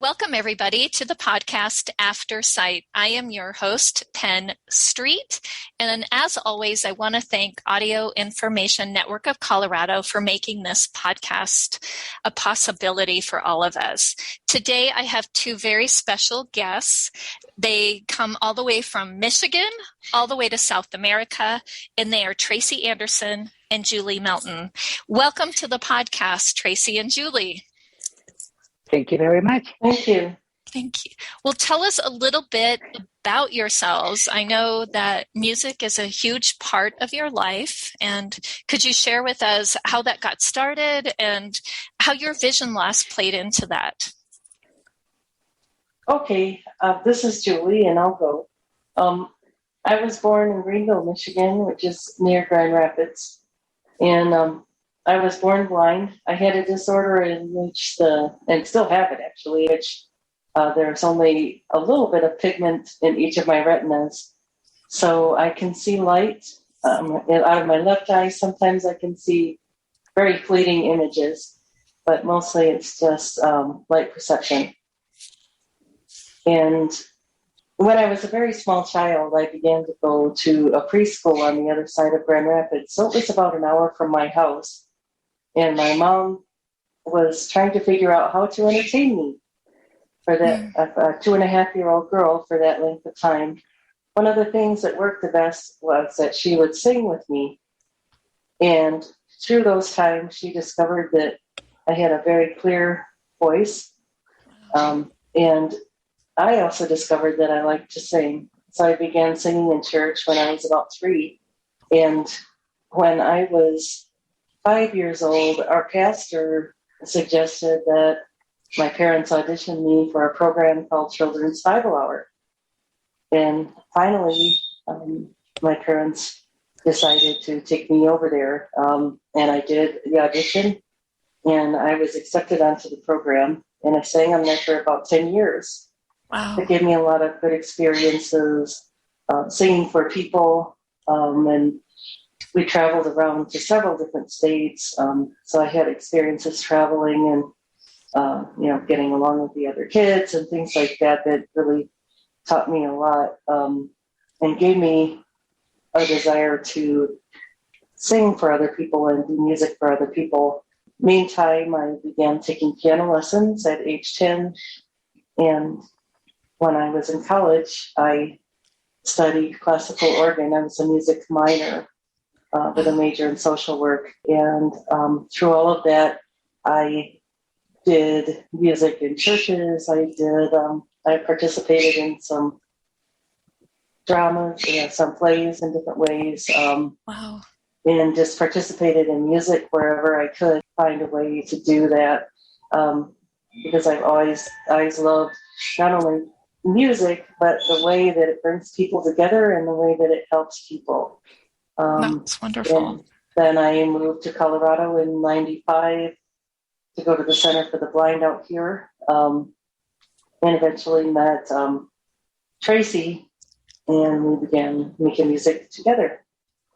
Welcome, everybody, to the podcast Aftersight. I am your host, Penn Street. And as always, I want to thank Audio Information Network of Colorado for making this podcast a possibility for all of us. Today, I have two very special guests. They come all the way from Michigan, all the way to South America, and they are Tracy Anderson and Julie Melton. Welcome to the podcast, Tracy and Julie. Thank you very much. Thank you. Thank you. Well, tell us a little bit about yourselves. I know that music is a huge part of your life, and could you share with us how that got started and how your vision loss played into that? Okay, this is Julie, and I'll go. I was born in Greenville, Michigan, which is near Grand Rapids, and I was born blind. I had a disorder in which and still have it actually, which there's only a little bit of pigment in each of my retinas. So I can see light out of my left eye. Sometimes I can see very fleeting images, but mostly it's just light perception. And when I was a very small child, I began to go to a preschool on the other side of Grand Rapids. So it was about an hour from my house. And my mom was trying to figure out how to entertain me for that a 2.5-year-old girl for that length of time. One of the things that worked the best was that she would sing with me. And through those times, she discovered that I had a very clear voice. And I also discovered that I liked to sing. So I began singing in church when I was about 3. And when I was 5 years old, our pastor suggested that my parents audition me for a program called Children's Bible Hour. And finally, my parents decided to take me over there. And I did the audition, and I was accepted onto the program. And I sang on there for about 10 years. Wow. It gave me a lot of good experiences singing for people, and we traveled around to several different states. So I had experiences traveling and, getting along with the other kids and things like that really taught me a lot and gave me a desire to sing for other people and do music for other people. Meantime, I began taking piano lessons at age 10. And when I was in college, I studied classical organ. I was a music minor. With a major in social work. And through all of that, I did music in churches. I participated in some dramas, some plays in different ways. Wow. And just participated in music wherever I could find a way to do that. Because I've always loved not only music, but the way that it brings people together and the way that it helps people. That's wonderful. And then I moved to Colorado in 95 to go to the Center for the Blind out here, and eventually met Tracy, and we began making music together.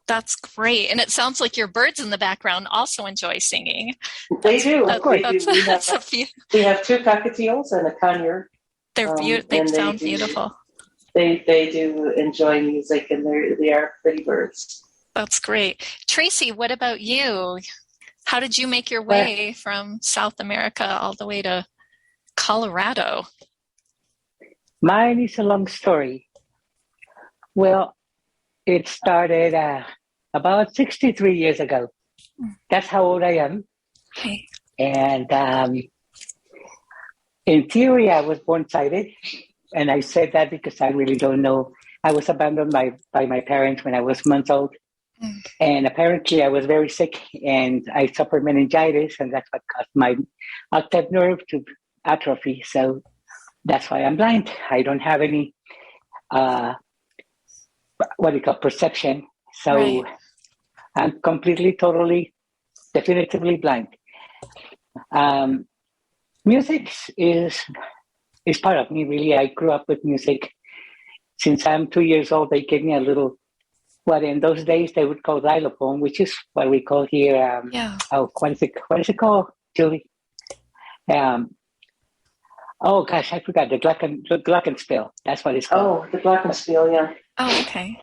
That's great. And it sounds like your birds in the background also enjoy singing. They do, of course. We have 2 cockatiels and a conure. They're they sound beautiful. They do enjoy music, and they are pretty birds. That's great. Tracy, what about you? How did you make your way from South America all the way to Colorado? Mine is a long story. Well, it started about 63 years ago. That's how old I am. Okay. And in theory, I was born-sighted. And I said that because I really don't know. I was abandoned by my parents when I was months old. And apparently I was very sick and I suffered meningitis, and that's what caused my octave nerve to atrophy. So that's why I'm blind. I don't have any, perception. So right. I'm completely, totally, definitively blind. Music is part of me, really. I grew up with music. Since I'm 2 years old, they gave me a little, what in those days they would call xylophone, which is what we call here. What is it called, Julie? Oh gosh, I forgot the glockenspiel. That's what it's called. Oh, the glockenspiel, yeah. Oh, okay.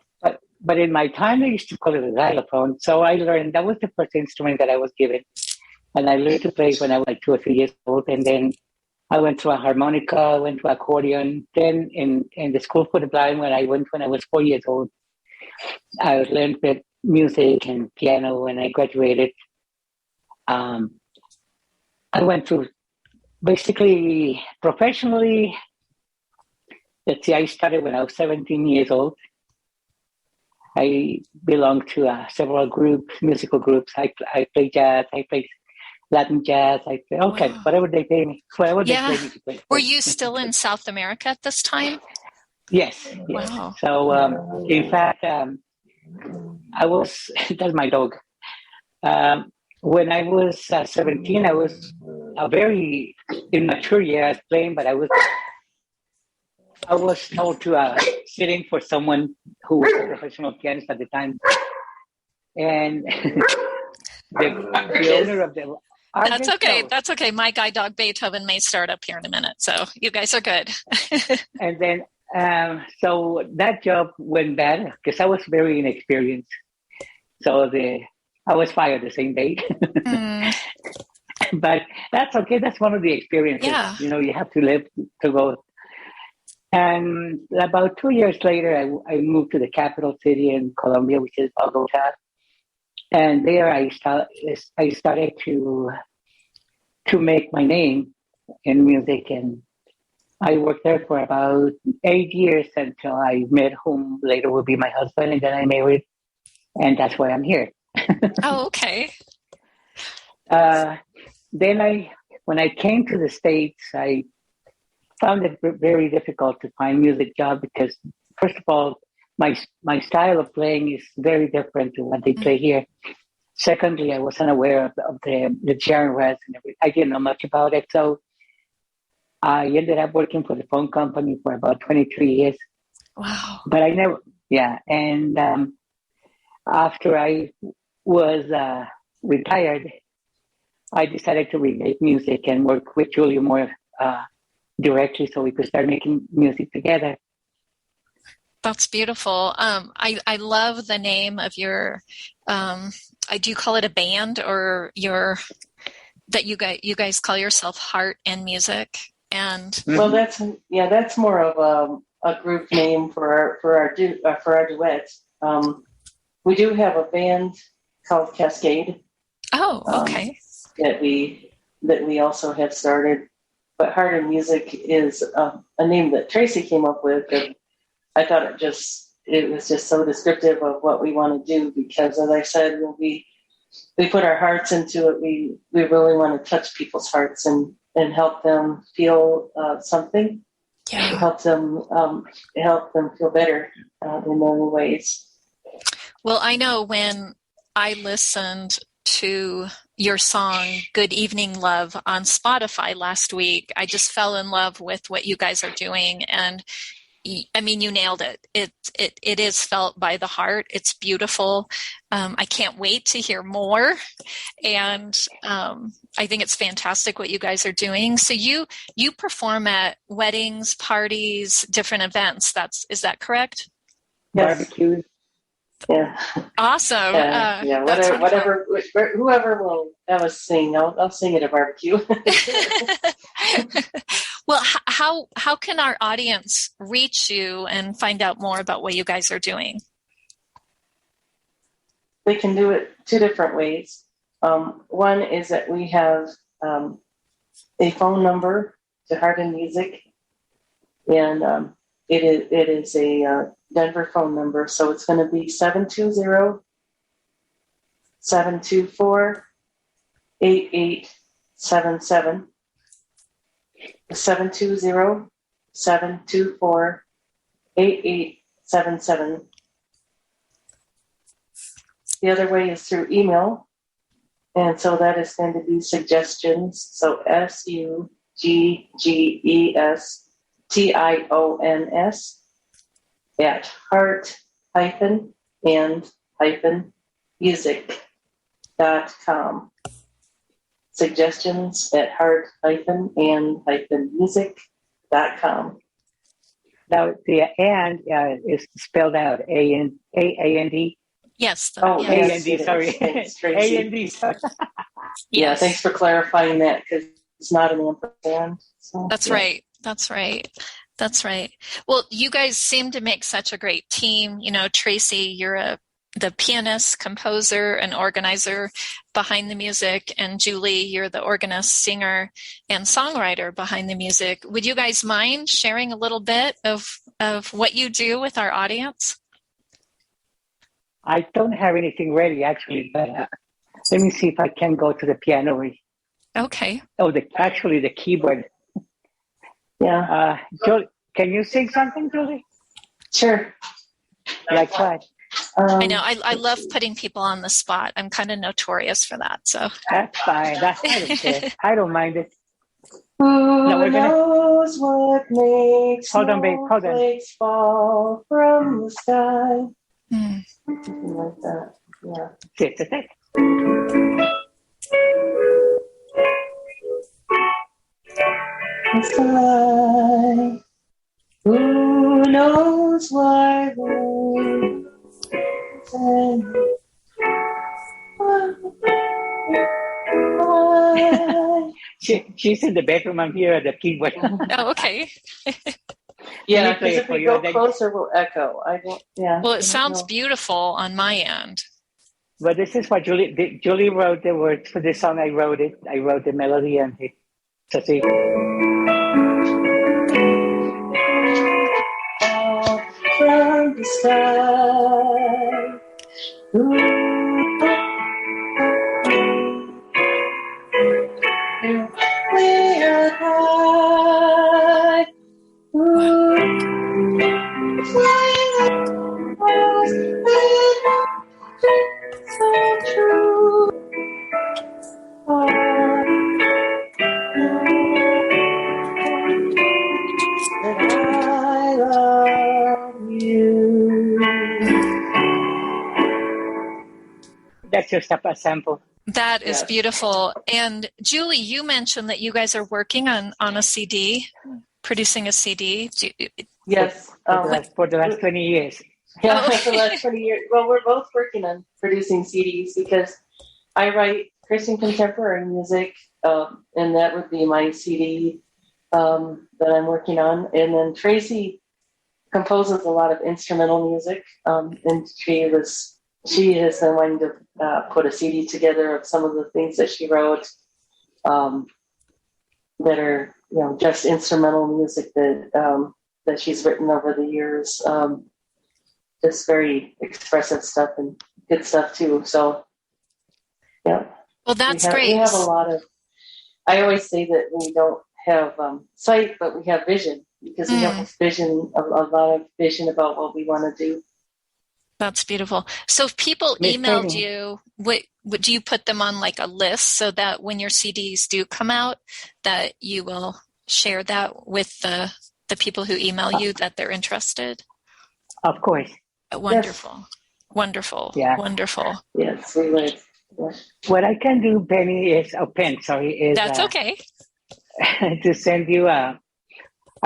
But in my time, I used to call it a xylophone. So I learned that was the first instrument that I was given, and I learned to play when I was like 2 or 3 years old. And then I went to a harmonica, went to accordion. Then in the school for the blind, when I went when I was 4 years old, I learned that music and piano. When I graduated, um, I went through basically professionally. Let's see, I started when I was 17 years old. I belong to several groups, musical groups. I play jazz, I play Latin jazz, I play all kinds, whatever they pay me, whatever they pay me to play. Were you still in South America at this time? Yes. Wow. So, in fact, I was, that's my dog. When I was 17, I was a very immature year. I was playing, but I was told to sit in for someone who was a professional pianist at the time. And the owner of the That's okay. My guide dog Beethoven may start up here in a minute, so you guys are good. And then, so that job went bad because I was very inexperienced. So I was fired the same day. But that's okay. That's one of the experiences. Yeah. You have to live to go. And about 2 years later, I moved to the capital city in Colombia, which is Bogota. And there I started to make my name in music. And I worked there for about 8 years until I met whom later will be my husband. And then I married. And that's why I'm here. Oh, okay. Then when I came to the States, I found it very difficult to find music job because, first of all, my style of playing is very different to what they play here. Secondly, I wasn't aware of the genres and everything. I didn't know much about it. So I ended up working for the phone company for about 23 years. Wow. But I never, And after I was retired, I decided to remake music and work with Julie more directly so we could start making music together. That's beautiful. I love the name of your, do you call it a band or that you guys call yourself Heart and Music? And well, that's more of a group name for our duets. We do have a band called Cascade. Oh, okay. That we also have started, but Heart and Music is a name that Tracy came up with. And I thought it was just so descriptive of what we want to do because, as I said, when we put our hearts into it, we really want to touch people's hearts and help them feel something. Yeah. Help them feel better in many ways. Well, I know when I listened to your song Good Evening Love on Spotify last week, I just fell in love with what you guys are doing. And I mean, you nailed it. It is felt by the heart. It's beautiful. I can't wait to hear more. And I think it's fantastic what you guys are doing. So you perform at weddings, parties, different events. Is that correct? Yes. Barbecues. Yeah. Awesome. Whoever will have us sing, I'll sing at a barbecue. Well, how can our audience reach you and find out more about what you guys are doing? They can do it two different ways. One is that we have a phone number to Heart and Music, and it is a Denver phone number, so it's going to be 720-724-8877. 720-724-8877. The other way is through email, and so that is going to be suggestions. So SUGGESTIONS at heart-and-music.com. suggestions at heart-and-music.com. Now the and is spelled out A-N-D. Yes. A-N-D, sorry. Thanks, Tracy. A-N-D, sorry. Yeah, thanks for clarifying that, because it's not an ampersand. So, That's right. That's right. That's right. Well, you guys seem to make such a great team. You know, Tracy, you're the pianist, composer, and organizer behind the music. And Julie, you're the organist, singer, and songwriter behind the music. Would you guys mind sharing a little bit of what you do with our audience? I don't have anything ready, actually, but let me see if I can go to the piano. Okay. Oh, the keyboard. Yeah. Julie, can you sing something, Julie? Sure. Like what? I know. I love putting people on the spot. I'm kind of notorious for that. So That's fine. I don't care. I don't mind it. Who knows what makes Hold on, babe. Hold on. snowflakes fall from the sky? Mm. Something like that. Yeah. Yes, okay. The sky. Who knows why we say why? She's in the bedroom. I'm here at the keyboard. Oh, okay. Yeah, play because it if for we you, go and then- closer, we'll echo. I don't. Yeah. Well, it sounds beautiful on my end. But this is what Julie wrote the words for this song. I wrote it. I wrote the melody and it. So see. Fall from the sky. We're high. So true. That I love you. That's just a sample. That is Yes. beautiful. And Julie, you mentioned that you guys are working on a CD, producing a CD. Yes. For the last 20 years. Yeah, Oh. for the last 20 years. Well, we're both working on producing CDs because I write Christian contemporary music, and that would be my CD that I'm working on. And then Tracy composes a lot of instrumental music, and she has been wanting to put a CD together of some of the things that she wrote that are, just instrumental music that she's written over the years. Just very expressive stuff and good stuff too. So, yeah. Well, that's we great. have a lot of. I always say that we don't have sight, but we have vision, because we have this vision, a lot of vision about what we want to do. That's beautiful. So if people emailed you, what do you put them on like a list so that when your CDs do come out, that you will share that with the people who email you that they're interested? Of course. Wonderful. Yes. Wonderful. Yeah. Wonderful. Yes, we would. Yeah. What I can do, Penny, is That's okay. to send you a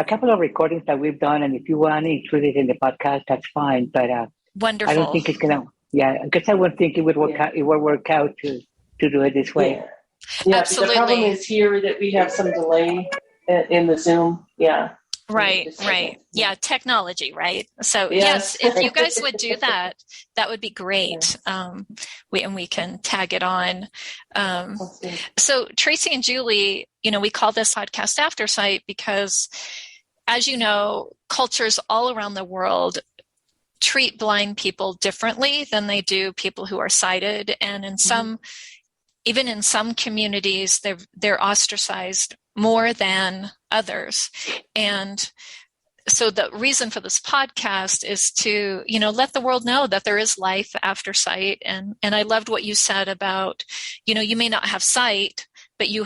couple of recordings that we've done, and if you want to include it in the podcast, that's fine. But Wonderful. I don't think it's gonna. Yeah, because I would think it would work out. It would work out to do it this way. Yeah. Absolutely. The problem is here that we have some delay in the Zoom. Yeah. Right. Yeah, technology, right? So yes, if you guys would do that, that would be great. We can tag it on. So Tracy and Julie, we call this podcast Aftersight because, as you know, cultures all around the world treat blind people differently than they do people who are sighted, and in some, even in some communities, they're ostracized more than others. And so the reason for this podcast is to, let the world know that there is life after sight. And I loved what you said about, you may not have sight, but you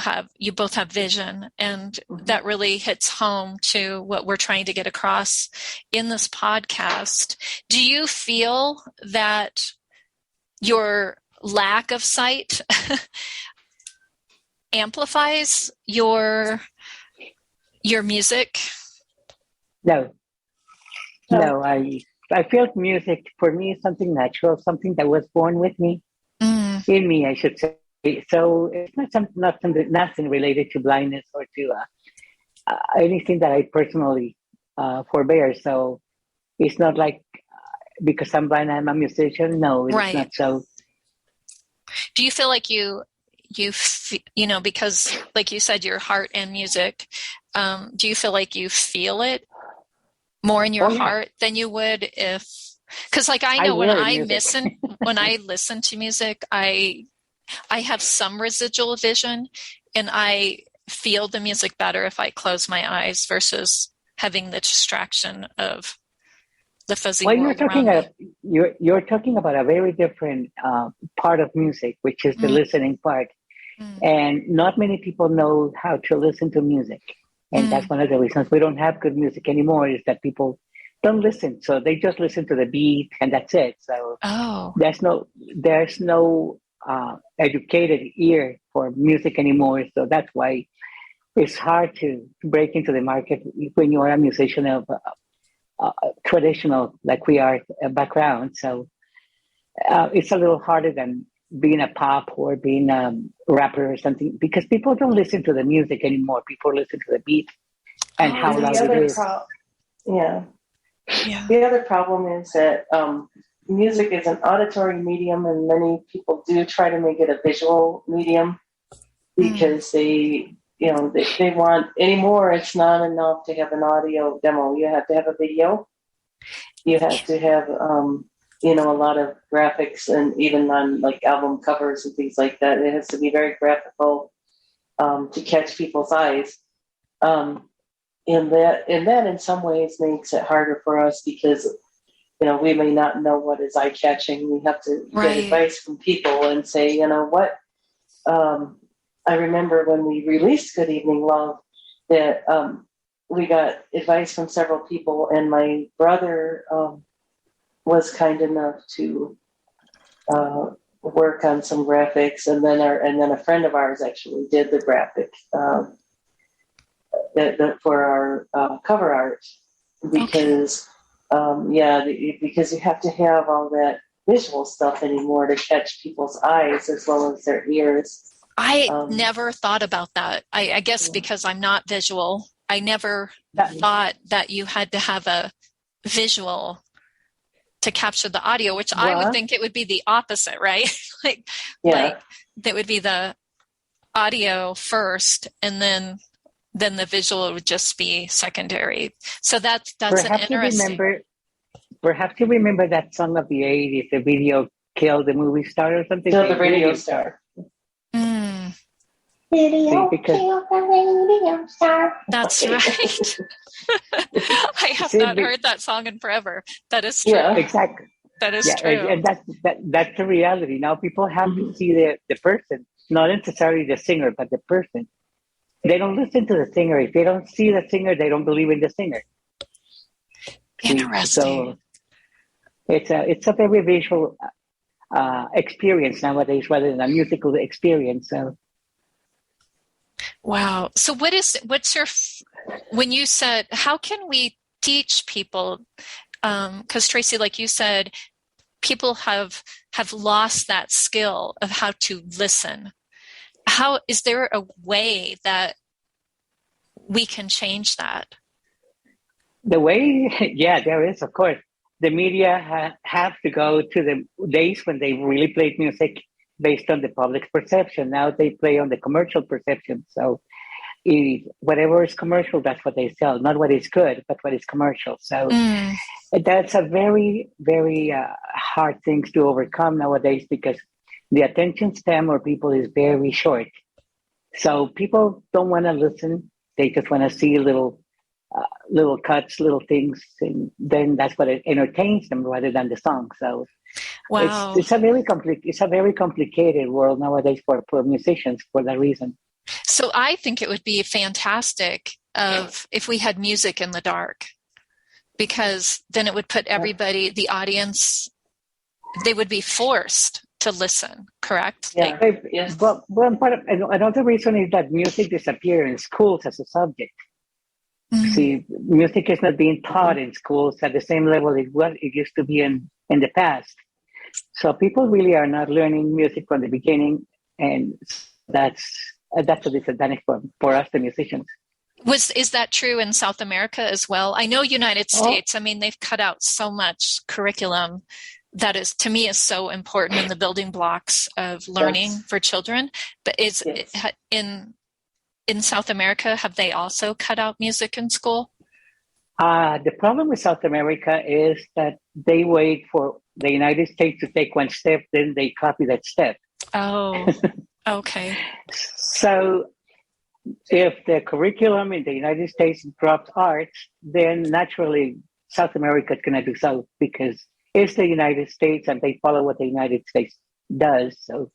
both have vision. And that really hits home to what we're trying to get across in this podcast. Do you feel that your lack of sight amplifies your music? No, no. I feel music for me is something natural, something that was born with me, in me, I should say. So it's nothing related to blindness or to anything that I personally forbear. So it's not like because I'm blind, I'm a musician. No, it's Right. not so. Do you feel like you because like you said, your heart and music, do you feel like you feel it more in your heart than you would because like I know when I listen to music, I have some residual vision, and I feel the music better if I close my eyes versus having the distraction of the fuzzy world around me. You're talking about a very different part of music, which is the listening part. And not many people know how to listen to music. And that's one of the reasons we don't have good music anymore, is that people don't listen. So they just listen to the beat and that's it. So there's no educated ear for music anymore. So that's why it's hard to break into the market when you are a musician of traditional, like we are, background. So it's a little harder than being a pop or being a rapper or something, because people don't listen to the music anymore. People listen to the beat and how loud it is. The other problem is that music is an auditory medium, and many people do try to make it a visual medium because they want anymore. It's not enough to have an audio demo. You have to have a video. You have to have a lot of graphics, and even on like album covers and things like that. It has to be very graphical to catch people's eyes. And that in some ways makes it harder for us because, we may not know what is eye-catching. We have to get advice from people and say, what? I remember when we released Good Evening Love that we got advice from several people, and my brother was kind enough to work on some graphics, and then a friend of ours actually did the graphic for our cover art, because because you have to have all that visual stuff anymore to catch people's eyes as well as their ears. I never thought about that. I guess because I'm not visual, I never thought that you had to have a visual to capture the audio, which I would think it would be the opposite, right? like that would be the audio first, and then the visual would just be secondary. So that's an interesting. Perhaps you remember that song of the 80s, the video "Kill the Movie Star" or something. Kill the Radio Star. Video, kill the radio star. That's right. I have not heard that song in forever. That is true. Yeah, exactly. That is true. And that's the reality. Now people have to see the person, not necessarily the singer, but the person. They don't listen to the singer. If they don't see the singer, they don't believe in the singer. Interesting. So it's a very visual experience nowadays rather than a musical experience. So. Wow. So what's your, when you said, how can we teach people? Because Tracy, like you said, people have lost that skill of how to listen. How, is there a way that we can change that? The way, there is, of course. The media have to go to the days when they really played music based on the public's perception. Now they play on the commercial perception. So whatever is commercial, that's what they sell. Not what is good, but what is commercial. So that's a very, very hard thing to overcome nowadays, because the attention span of people is very short. So people don't want to listen. They just want to see little cuts, little things, and then that's what it entertains them rather than the song. So wow, it's a very complicated world nowadays for musicians for that reason. So I think it would be fantastic if we had music in the dark, because then it would put everybody, the audience, they would be forced to listen, correct? Yeah. Yes. But another reason is that music disappears in schools as a subject. Mm-hmm. See, music is not being taught in schools at the same level it used to be in the past. So people really are not learning music from the beginning, and that's a disadvantage for us, the musicians. Is that true in South America as well? I know United States, I mean, they've cut out so much curriculum that is, to me, is so important in the building blocks of learning for children. But in South America, have they also cut out music in school? The problem with South America is that they wait for the United States to take one step, then they copy that step. Oh, okay. So if the curriculum in the United States drops arts, then naturally South America is going to do so, because it's the United States and they follow what the United States does. So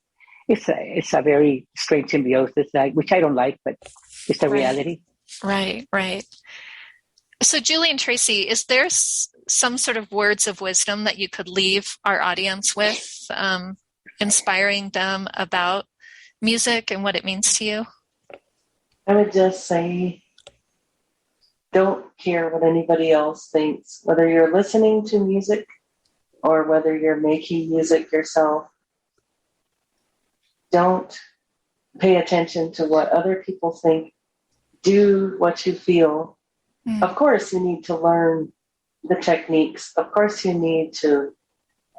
it's a very strange symbiosis, which I don't like, but it's the reality. Right. So Julie and Tracy, is there some sort of words of wisdom that you could leave our audience with, inspiring them about music and what it means to you? I would just say, don't care what anybody else thinks, whether you're listening to music or whether you're making music yourself. Don't pay attention to what other people think. Do what you feel. Of course, you need to learn the techniques. Of course, you need to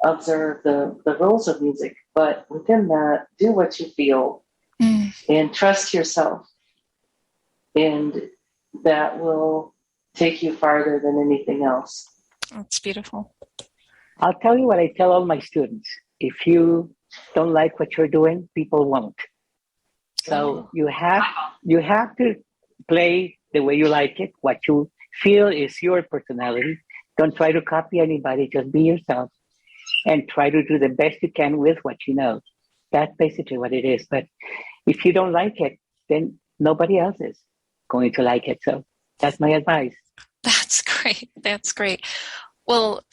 observe the rules of music. But within that, do what you feel and trust yourself. And that will take you farther than anything else. That's beautiful. I'll tell you what I tell all my students. If you don't like what you're doing, people won't. So you have to play the way you like it, what you feel is your personality. Don't try to copy anybody, just be yourself and try to do the best you can with what you know. That's basically what it is. But if you don't like it, then nobody else is going to like it. So that's my advice. That's great. That's great. Well,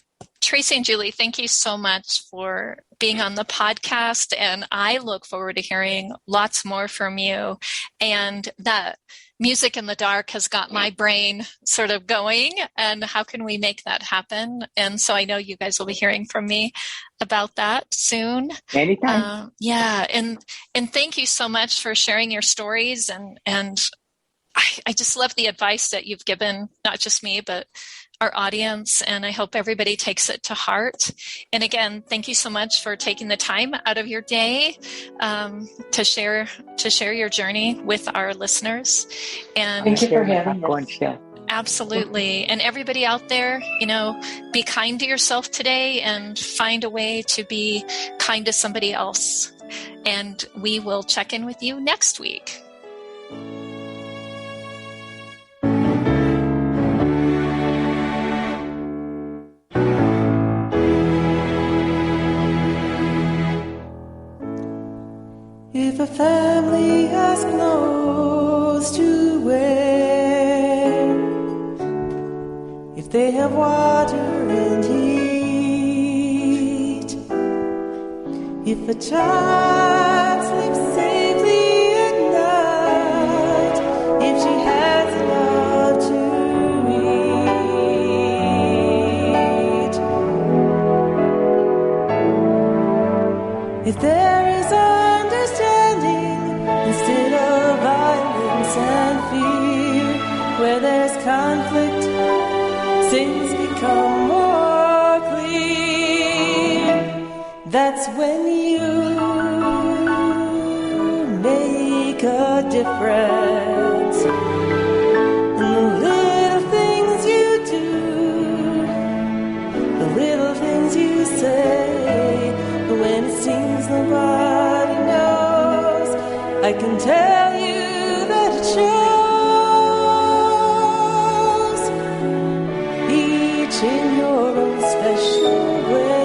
Tracy and Julie, thank you so much for being on the podcast. And I look forward to hearing lots more from you. And that Music in the Dark has got my brain sort of going. And how can we make that happen? And so I know you guys will be hearing from me about that soon. Anytime. Yeah. And thank you so much for sharing your stories. And I just love the advice that you've given, not just me, but our audience, and I hope everybody takes it to heart. And again, thank you so much for taking the time out of your day to share your journey with our listeners. And thank you for having us. Absolutely. And everybody out there, be kind to yourself today and find a way to be kind to somebody else. And we will check in with you next week. If a family has clothes to wear, if they have water and heat, if a child sleeps safely at night, if she has love to eat, if there is instead of violence and fear, where there's conflict, things become more clear. That's when you make a difference in the little things you do, the little things you say, when it seems nobody knows. I can tell you that it shows, each in your own special way.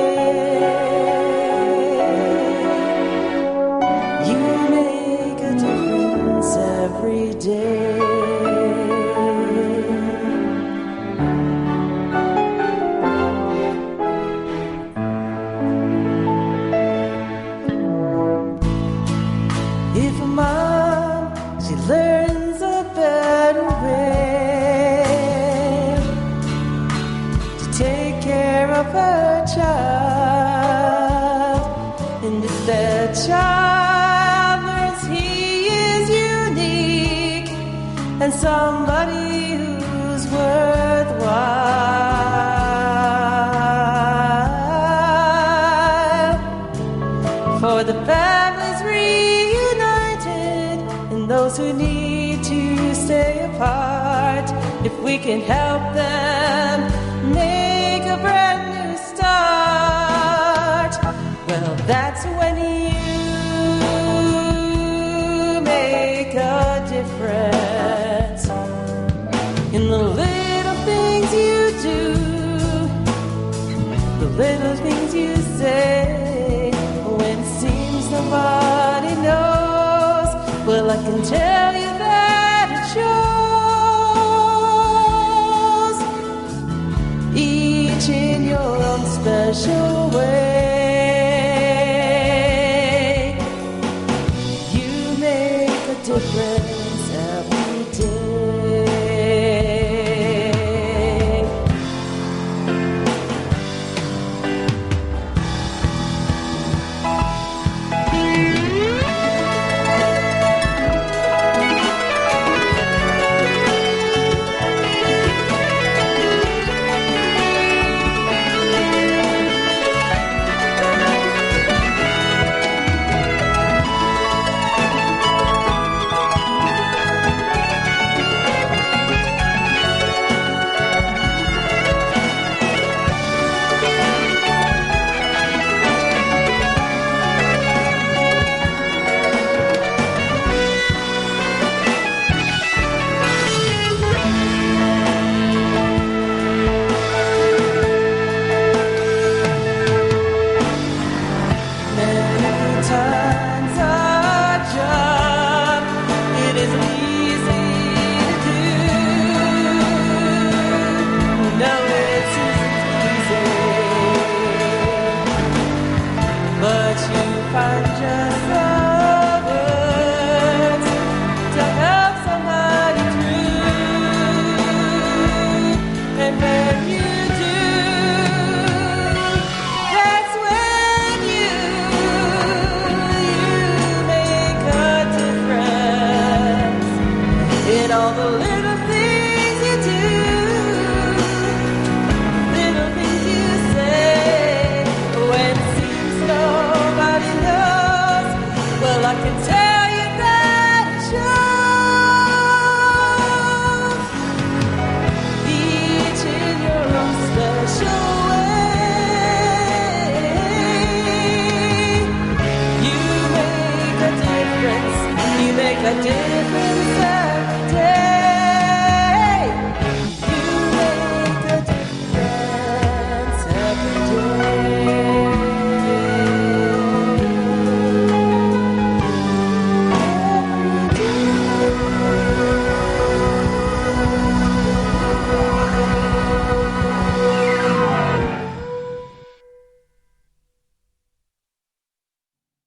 You make a difference every day. her child. And if that child learns he is unique and somebody who's worthwhile, for the families reunited and those who need to stay apart, if we can help them make a brand new start, well, that's when you make a difference in the little things you do, the little things you say, when it seems nobody knows. Well, I can tell you that it shows, each in your own special way. You make a difference every day. A difference